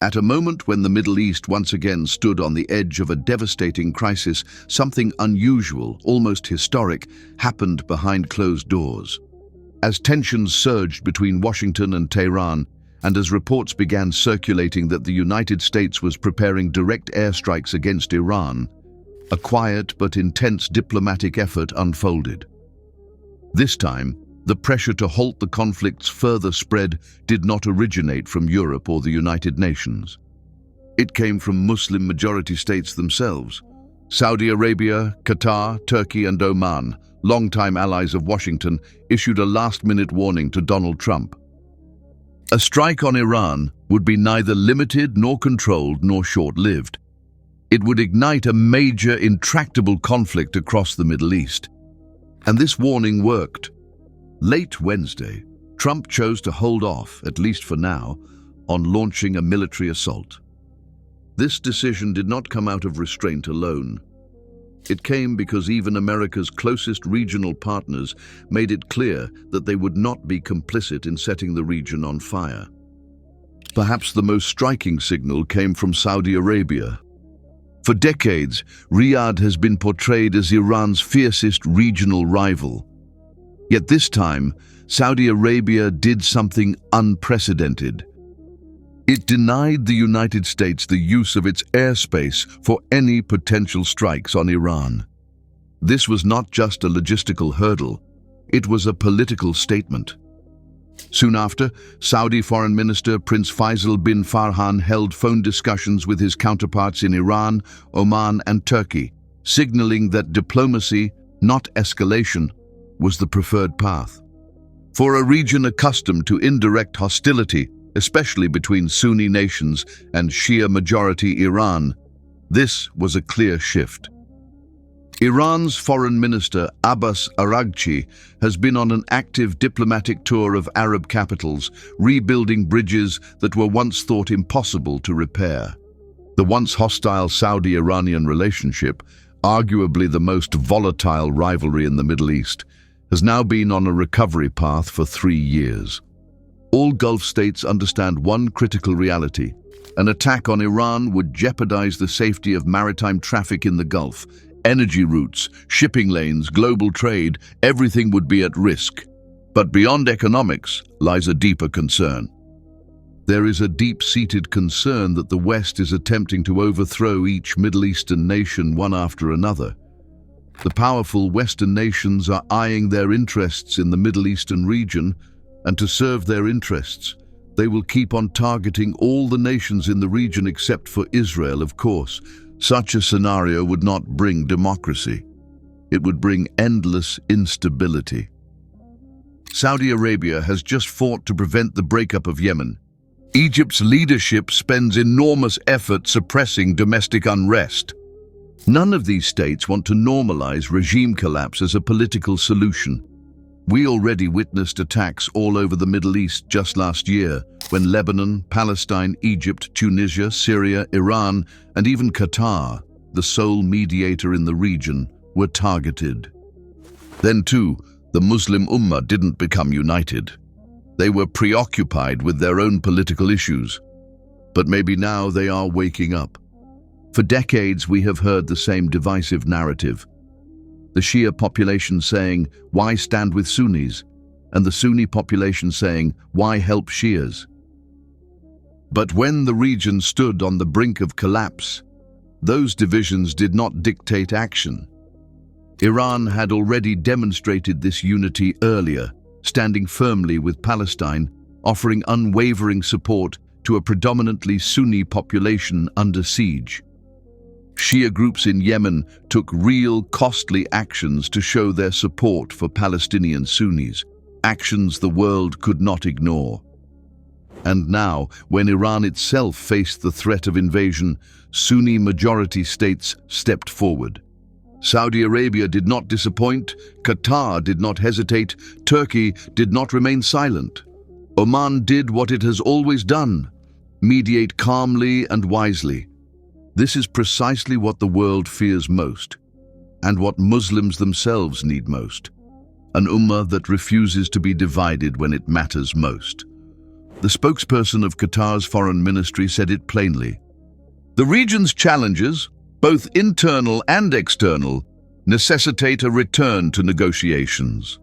At a moment when the Middle East once again stood on the edge of a devastating crisis, something unusual, almost historic, happened behind closed doors. As tensions surged between Washington and Tehran, and as reports began circulating that the United States was preparing direct airstrikes against Iran, a quiet but intense diplomatic effort unfolded. This time, the pressure to halt the conflict's further spread did not originate from Europe or the United Nations. It came from Muslim-majority states themselves. Saudi Arabia, Qatar, Turkey and Oman, longtime allies of Washington, issued a last-minute warning to Donald Trump. A strike on Iran would be neither limited nor controlled nor short-lived. It would ignite a major, intractable conflict across the Middle East. And this warning worked. Late Wednesday, Trump chose to hold off, at least for now, on launching a military assault. This decision did not come out of restraint alone. It came because even America's closest regional partners made it clear that they would not be complicit in setting the region on fire. Perhaps the most striking signal came from Saudi Arabia. For decades, Riyadh has been portrayed as Iran's fiercest regional rival. Yet this time, Saudi Arabia did something unprecedented. It denied the United States the use of its airspace for any potential strikes on Iran. This was not just a logistical hurdle, it was a political statement. Soon after, Saudi Foreign Minister Prince Faisal bin Farhan held phone discussions with his counterparts in Iran, Oman and Turkey, signaling that diplomacy, not escalation, was the preferred path. For a region accustomed to indirect hostility, especially between Sunni nations and Shia-majority Iran, this was a clear shift. Iran's Foreign Minister Abbas Araghchi has been on an active diplomatic tour of Arab capitals, rebuilding bridges that were once thought impossible to repair. The once hostile Saudi-Iranian relationship, arguably the most volatile rivalry in the Middle East, has now been on a recovery path for 3 years. All Gulf states understand one critical reality. An attack on Iran would jeopardize the safety of maritime traffic in the Gulf. Energy routes, shipping lanes, global trade, everything would be at risk. But beyond economics lies a deeper concern. There is a deep-seated concern that the West is attempting to overthrow each Middle Eastern nation one after another. The powerful Western nations are eyeing their interests in the Middle Eastern region, and to serve their interests, they will keep on targeting all the nations in the region except for Israel, of course. Such a scenario would not bring democracy. It would bring endless instability. Saudi Arabia has just fought to prevent the breakup of Yemen. Egypt's leadership spends enormous effort suppressing domestic unrest. None of these states want to normalize regime collapse as a political solution. We already witnessed attacks all over the Middle East just last year, when Lebanon, Palestine, Egypt, Tunisia, Syria, Iran, and even Qatar, the sole mediator in the region, were targeted. Then too, the Muslim Ummah didn't become united. They were preoccupied with their own political issues. But maybe now they are waking up. For decades we have heard the same divisive narrative. The Shia population saying, "Why stand with Sunnis?" and the Sunni population saying, "Why help Shias?" But when the region stood on the brink of collapse, those divisions did not dictate action. Iran had already demonstrated this unity earlier, standing firmly with Palestine, offering unwavering support to a predominantly Sunni population under siege. Shia groups in Yemen took real, costly actions to show their support for Palestinian Sunnis, actions the world could not ignore. And now, when Iran itself faced the threat of invasion, Sunni-majority states stepped forward. Saudi Arabia did not disappoint, Qatar did not hesitate, Turkey did not remain silent. Oman did what it has always done: mediate calmly and wisely. This is precisely what the world fears most, and what Muslims themselves need most. An ummah that refuses to be divided when it matters most. The spokesperson of Qatar's foreign ministry said it plainly. The region's challenges, both internal and external, necessitate a return to negotiations.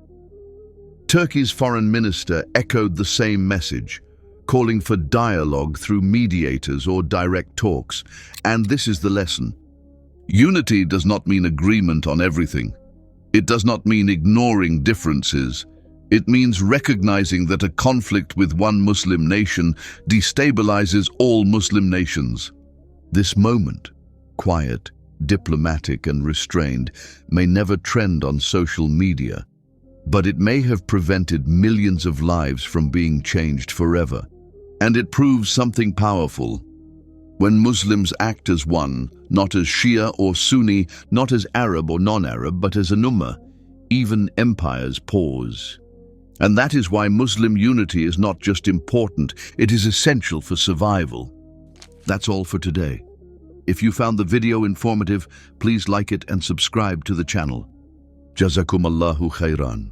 Turkey's foreign minister echoed the same message, calling for dialogue through mediators or direct talks. And this is the lesson. Unity does not mean agreement on everything. It does not mean ignoring differences. It means recognizing that a conflict with one Muslim nation destabilizes all Muslim nations. This moment, quiet, diplomatic and restrained, may never trend on social media, but it may have prevented millions of lives from being changed forever. And it proves something powerful. When Muslims act as one, not as Shia or Sunni, not as Arab or non-Arab, but as an ummah, even empires pause. And that is why Muslim unity is not just important, it is essential for survival. That's all for today. If you found the video informative, please like it and subscribe to the channel. Jazakumallahu khairan.